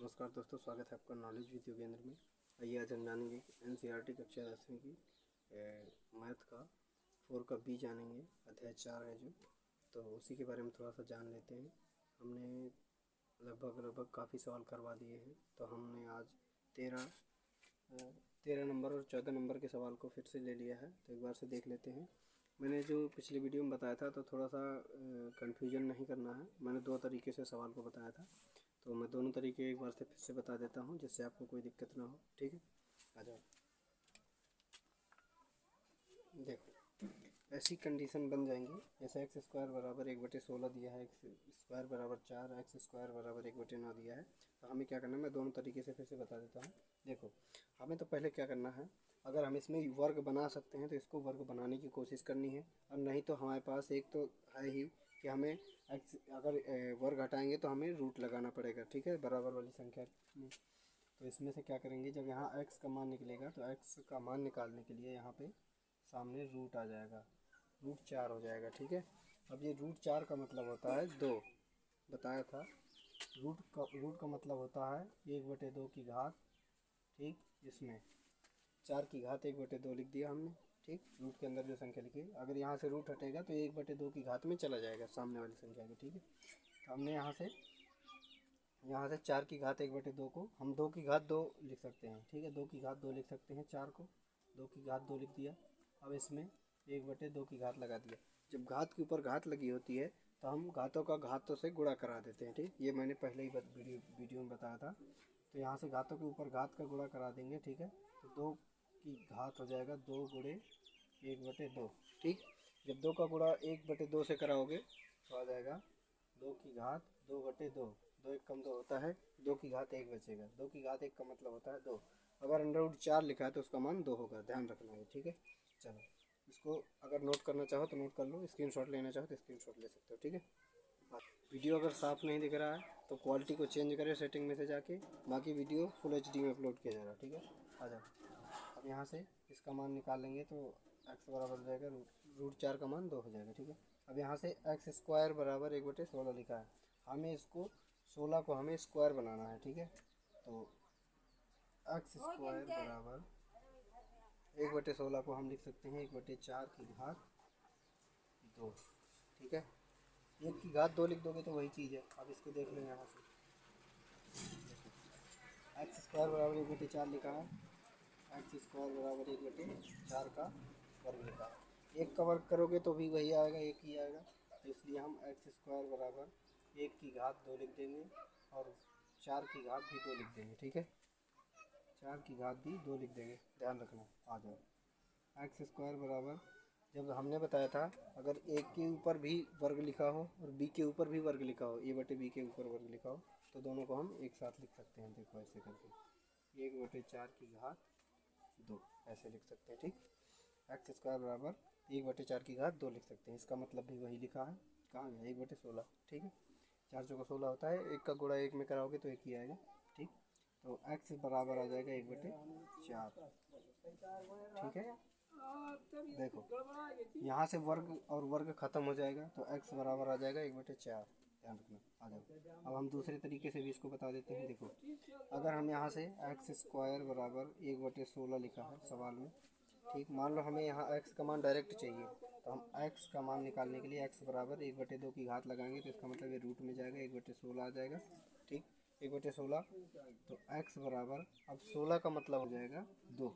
नमस्कार दोस्तों, स्वागत है आपका नॉलेज वीडियो केंद्र में। आइए आज हम जानेंगे एनसीईआरटी कक्षा 10वीं की मैथ का 4 का बी जानेंगे। अध्याय 4 है जो, तो उसी के बारे में थोड़ा सा जान लेते हैं। हमने लगभग काफ़ी सवाल करवा दिए हैं, तो हमने आज 13 नंबर और 14 नंबर के सवाल को फिर से ले लिया है, तो एक बार से देख लेते हैं। मैंने जो पिछले वीडियो में बताया था, तो थोड़ा सा कन्फ्यूजन नहीं करना है। मैंने 2 तरीके से सवाल को बताया था, तो मैं दोनों तरीके एक बार से फिर से बता देता हूँ, जिससे आपको कोई दिक्कत ना हो। ठीक है, आ जाओ। देखो, ऐसी कंडीशन बन जाएंगी जैसे एक्स स्क्वायर बराबर 1/16 दिया है, एक्स स्क्वायर बराबर 4, एक्स स्क्वायर बराबर 1/9 दिया है। तो हमें क्या करना है, मैं दोनों तरीके से फिर से बता देता हूँ। देखो, हमें तो पहले क्या करना है, अगर हम इसमें वर्ग बना सकते हैं तो इसको वर्ग बनाने की कोशिश करनी है, और नहीं तो हमारे पास एक तो है ही कि हमें एक्स अगर वर्ग हटाएंगे तो हमें रूट लगाना पड़ेगा। ठीक है, बराबर वाली संख्या में। तो इसमें से क्या करेंगे, जब यहाँ एक्स का मान निकलेगा तो एक्स का मान निकालने के लिए यहाँ पे सामने रूट आ जाएगा, √4 हो जाएगा। ठीक है, अब ये √4 का मतलब होता है 2, बताया था। रूट का मतलब होता है 1/2 की घात। ठीक, इसमें 4 की घात 1/2 लिख दिया हमने। ठीक, रूट के अंदर जो संख्या लिखी, अगर यहाँ से रूट हटेगा तो 1/2 की घात में चला जाएगा सामने वाली संख्या के। ठीक है, तो हमने यहाँ से 4 की घात 1/2 को हम 2 की घात 2 लिख सकते हैं। ठीक है, 2 की घात 2 लिख सकते हैं, 4 को 2 की घात 2 लिख दिया। अब इसमें 1/2 की घात लगा दिया। जब घात के ऊपर घात लगी होती है तो हम घातों का घातों से गुणा करा देते हैं। ठीक, ये मैंने पहले ही वीडियो में बताया था। तो यहाँ से घातों के ऊपर घात का गुणा करा देंगे। ठीक है, तो 2 की घात हो जाएगा 2 गुणे 1/2। ठीक, जब 2 का गुणा 1/2 से कराओगे तो आ जाएगा 2 की घात 2/2। 2 एक कम 2 होता है, 2 की घात 1 बचेगा। 2 की घात 1 का मतलब होता है 2। अगर √4 लिखा है तो उसका मान 2 होगा, ध्यान रखना है। ठीक है, चलो इसको अगर नोट करना चाहो तो नोट कर लो, स्क्रीनशॉट लेना चाहो तो स्क्रीनशॉट ले सकते हो। ठीक है, वीडियो अगर साफ़ नहीं दिख रहा है तो क्वालिटी को चेंज करें सेटिंग में से जाके, बाकी वीडियो फुल HD में अपलोड किया जा रहा है। ठीक है, आ जाओ। अब यहाँ से इसका मान निकालेंगे तो एक्स बराबर हो जाएगा √4 का मान 2 हो जाएगा। ठीक है, अब यहाँ से एक्स स्क्वायर बराबर 1/16 लिखा है, हमें इसको 16 को हमें स्क्वायर बनाना है। ठीक है, तो एक्स स्क्वायर बराबर 1/16 को हम लिख सकते हैं 1/4 की घात 2। ठीक है, 1 की घात 2 लिख दोगे तो वही चीज़ है। अब इसको देख लें, यहाँ से एक्स स्क्वायर बराबर 1/4 लिखा है, एक्स स्क्वायर बराबर 1/4 का वर्ग लिखा है। 1 का वर्ग करोगे तो भी वही आएगा, 1 ही आएगा। तो इसलिए हम एक्स स्क्वायर बराबर 1 की घात 2 लिख देंगे और 4 की घात भी 2 लिख देंगे। ठीक है, 4 की घात भी 2 लिख देंगे, ध्यान रखना। आ जाओ, एक्स स्क्वायर बराबर, जब हमने बताया था अगर एक के ऊपर भी वर्ग लिखा हो और बी के ऊपर भी वर्ग लिखा हो, a/b के ऊपर वर्ग लिखा हो, तो दोनों को हम एक साथ लिख सकते हैं। देखो ऐसे करके 1/4 की घात 2 ऐसे लिख सकते हैं। ठीक, एक्स स्क्वायर बराबर 1/4 की घात 2 लिख सकते हैं, इसका मतलब भी वही लिखा है। कहाँ गया 1/16। ठीक है, 4 चौका 16 होता है, 1 का गुणा 1 में कराओगे तो 1 ही आएगा। ठीक, तो एक्स बराबर आ जाएगा 1/4। ठीक है, देखो यहाँ से वर्ग और वर्ग खत्म हो जाएगा तो x बराबर आ जाएगा 1/4, ध्यान रखना। आ जाओ, अब हम दूसरे तरीके से भी इसको बता देते हैं। देखो, अगर हम यहाँ से एक्स स्क्वायर बराबर 1/16 लिखा है सवाल में, ठीक, मान लो हमें यहाँ x का मान डायरेक्ट चाहिए, तो हम x का मान निकालने के लिए x बराबर 1/2 की घात लगाएंगे, तो इसका मतलब ये रूट में जाएगा, 1/16 आ जाएगा। ठीक, 1/16, तो x बराबर, अब 16 का मतलब हो जाएगा 2,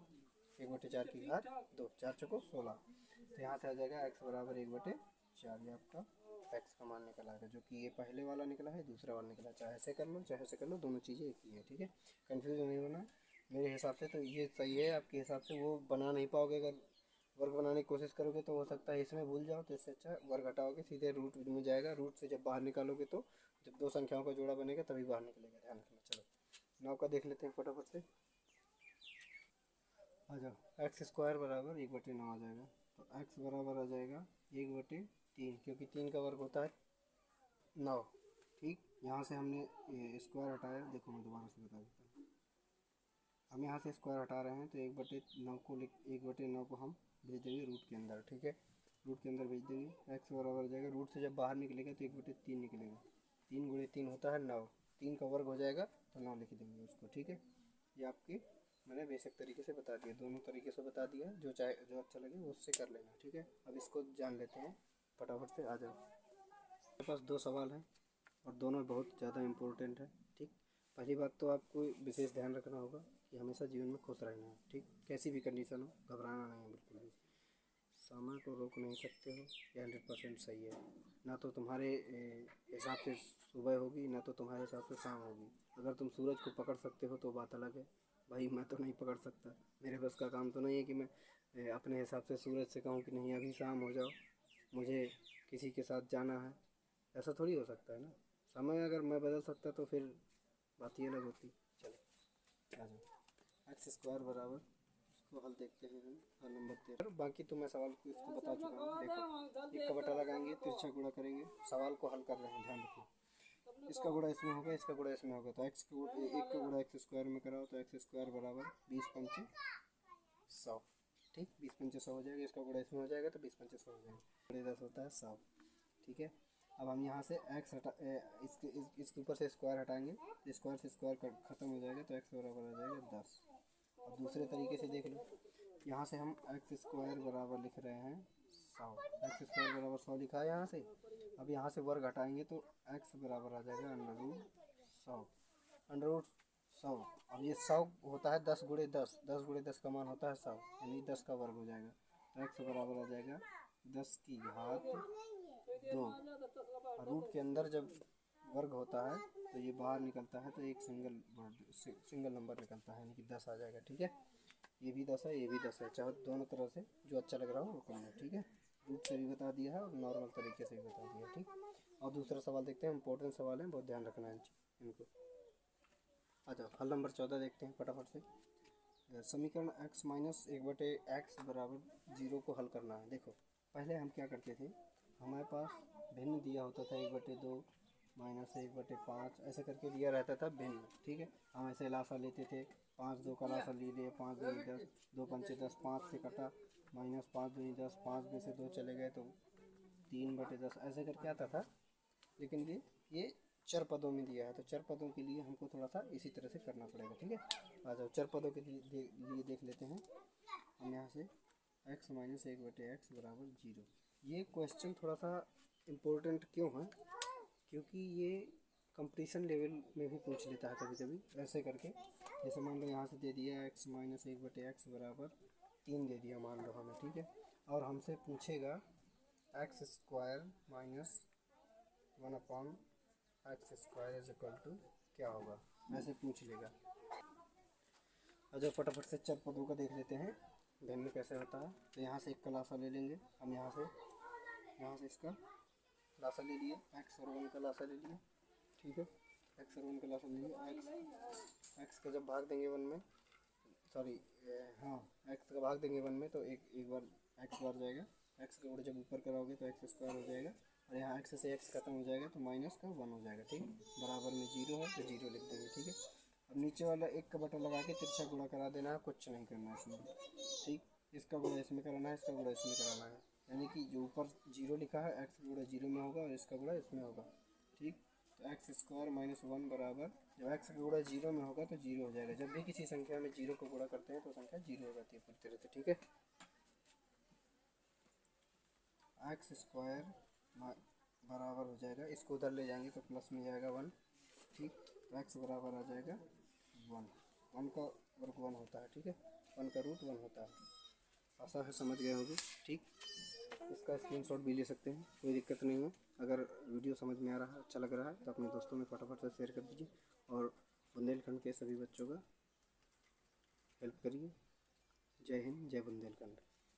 1/4 की घात 2, 4 चौको 16, तो यहाँ से आ जाएगा x बराबर 1/4। ये आपका x का मान निकला है, जो कि ये पहले वाला निकला है, दूसरा वाला निकला है। चाहे ऐसे कर लो चाहे ऐसे कर लो, दोनों चीज़ें एक ही है। ठीक है, कन्फ्यूज नहीं होना। मेरे हिसाब से तो ये सही है, आपके हिसाब से वो बना नहीं पाओगे। अगर वर्ग बनाने की कोशिश करोगे तो हो सकता है इसमें भूल जाओ, तो इससे अच्छा वर्ग हटाओगे सीधे रूट में जाएगा। रूट से जब बाहर निकालोगे तो जब 2 संख्याओं का जोड़ा बनेगा तभी बाहर निकलेगा, ध्यान रखना। चलो 9 का देख लेते हैं फटाफट से। आ जाओ, एक्स स्क्वायर बराबर 1/9 आ जाएगा, तो एक्स बराबर आ जाएगा 1/3, क्योंकि 3 का वर्ग होता है 9। ठीक, यहाँ से हमने ये स्क्वायर हटाया। देखो मैं दोबारा से बता देता हूँ, हम यहाँ से स्क्वायर हटा रहे हैं तो 1/9 को 1/9 को हम भेज देंगे रूट के अंदर। ठीक है, रूट के अंदर भेज देंगे, एक्स बराबर हो जाएगा, रूट से जब बाहर निकलेगा तो 1/3 निकलेगा। 3 गुणे 3 होता है 9, 3 का वर्ग हो जाएगा तो 9 लिख देंगे उसको, ठीक है। ये आपकी मैंने बेसिक तरीके से बता दिया, दोनों तरीके से बता दिया, जो चाहे जो अच्छा लगे वो उससे कर लेना, ठीक है। अब इसको जान लेते हैं, फटाफट से आ जाओ। मेरे पास 2 सवाल हैं और दोनों बहुत ज़्यादा इम्पोर्टेंट है, ठीक। पहली बात तो आपको विशेष ध्यान रखना होगा कि हमेशा जीवन में खुश रहना है, ठीक। कैसी भी कंडीशन हो घबराना नहीं है बिल्कुल भी। समय को रोक नहीं सकते हो, ये 100% सही है। ना तो तुम्हारे हिसाब से सुबह होगी, ना तो तुम्हारे हिसाब से शाम होगी। अगर तुम सूरज को पकड़ सकते हो तो बात अलग है, भाई मैं तो नहीं पकड़ सकता, मेरे बस का काम तो नहीं है कि मैं अपने हिसाब से सूरज से कहूँ कि नहीं अभी शाम हो जाओ, मुझे किसी के साथ जाना है। ऐसा थोड़ी हो सकता है ना। समय अगर मैं बदल सकता तो फिर बात ही अलग होती। चलो आ जाओ। एक्स स्क्वायर बराबर, इसको हल देखते हैं हम, हल नंबर 13। बाकी तो मैं सवाल को इसको बता चुका हूँ। देखो, एक का बटा लगाएंगे, तिरछा गुणा करेंगे, सवाल को हल कर रहे हैं, ध्यान रखना। इसका गुणा इसमें होगा, इसका गुणा इसमें होगा, तो एक्स को एक का गुणा एक्स स्क्वायर में कराओ तो एक्स स्क्वायर बराबर 20 पंचे 100, ठीक। 20 पंचे 100 हो जाएगा, इसका गुणा इसमें हो जाएगा तो 20 पंचे 100 हो जाएगा, बड़े 10 होता है 100, ठीक है। अब हम यहाँ से एक्स हटा इसके ऊपर से स्क्वायर हटाएंगे, स्क्वायर से स्क्वायर खत्म हो जाएगा तो एक्स बराबर आ जाएगा 10। अब दूसरे तरीके से देख लो, यहाँ से हम एक्स स्क्वायर बराबर लिख रहे हैं 100, एक्स स्क्वायर बराबर 100 लिखा है यहाँ से। अब यहाँ से वर्ग हटाएंगे तो एक्स बराबर आ जाएगा अंडर रूट 100। अब ये 100 होता है 10 गुणे 10, 10 गुणे 10 का मान होता है 100, यानी 10 का वर्ग हो जाएगा, तो एक्स बराबर आ जाएगा 10 की घात 2। रूट के अंदर जब वर्ग होता है तो ये बाहर निकलता है तो एक सिंगल नंबर निकलता है, यानी कि 10 आ जाएगा, ठीक है। ये भी 10 है, ये भी 10 है, चाहे दोनों तरह से जो अच्छा लग रहा हो वो कर लो, ठीक है। रूट से भी बता दिया है और नॉर्मल तरीके से भी बता दिया, ठीक। और दूसरा सवाल देखते हैं, इंपॉर्टेंट सवाल है, बहुत ध्यान रखना है इनको। आ जाओ, हल नंबर 14 देखते हैं फटाफट से। समीकरण x माइनस 1/x बराबर 0 को हल करना है। देखो, पहले हम क्या करते थे, हमारे पास भिन्न दिया होता था 1/2 माइनस 1/5 ऐसे करके दिया रहता था भिन्न, ठीक है। हम ऐसे लासा लेते थे, 5 2 का लासा ले लिए, 5 2 10, 2 पंचे 10, 5 से कटा, माइनस 5 2 10, 5 में से 2 चले गए तो 3/10 ऐसे करके आता था। लेकिन ये चर पदों में दिया है तो चर पदों के लिए हमको थोड़ा सा इसी तरह से करना पड़ेगा, ठीक है। आ जाओ, चर पदों के लिए देख लेते हैं हम यहाँ से। x माइनस 1/x बराबर 0, ये क्वेश्चन थोड़ा सा इम्पोर्टेंट क्यों है, क्योंकि ये कंपटीशन लेवल में भी पूछ लेता है कभी कभी ऐसे करके। जैसे मान लो यहाँ से दे दिया x माइनस 1/x बराबर 3 दे दिया मान लो हमें, ठीक है। और हमसे पूछेगा X square minus 1/x square is equal to क्या होगा, ऐसे पूछ लेगा। अच्छा, फटाफट से चर पदों का देख लेते हैं भिन्न कैसे होता है। तो यहाँ से एक का लासा ले लेंगे हम, यहाँ से इसका लासा ले लिए, एक्स और 1 का लासा ले लिया, ठीक है। एक्स और 1 का लासा ले लिया, एक्स का जब भाग देंगे 1 में, सॉरी हाँ, एक्स का भाग देंगे 1 में तो एक बार एक्स बार जाएगा, एक्स का गुणा जब ऊपर कराओगे तो एक्स स्क्वायर हो जाएगा, और यहाँ एक्स से एक्स खत्म हो जाएगा तो माइनस का 1 हो जाएगा, ठीक। बराबर में 0 है तो 0 लिख देंगे, ठीक है। अब नीचे वाला एक का बटा लगा के तिरछा गुणा करा देना है, कुछ नहीं करना है इसमें, ठीक। इसका गुणा इसमें कराना है, इसका गुणा इसमें कराना है, यानी कि जो ऊपर 0 लिखा है एक्स का गुणा 0 में होगा और इसका गुणा इसमें होगा, ठीक। तो एक्स स्क्वायर माइनस 1 बराबर, जब एक्स का गुणा 0 में होगा तो 0 हो जाएगा। जब भी किसी संख्या में 0 को गुणा करते हैं तो संख्या 0 हो जाती है पूरी तरह से, ठीक है। एक्स स्क्वायर बराबर हो जाएगा, इसको उधर ले जाएंगे तो प्लस में जाएगा 1, ठीक। तो एक्स बराबर आ जाएगा 1, 1 का वर्ग 1 होता है, ठीक है। 1 का रूट 1 होता है। आशा है समझ गए होगे, ठीक। इसका स्क्रीनशॉट भी ले सकते हैं, कोई दिक्कत नहीं है। अगर वीडियो समझ में आ रहा है, अच्छा लग रहा है तो अपने दोस्तों में फटाफट से शेयर कर दीजिए और बुंदेलखंड के सभी बच्चों का हेल्प करिए। जय हिंद, जय बुंदेलखंड।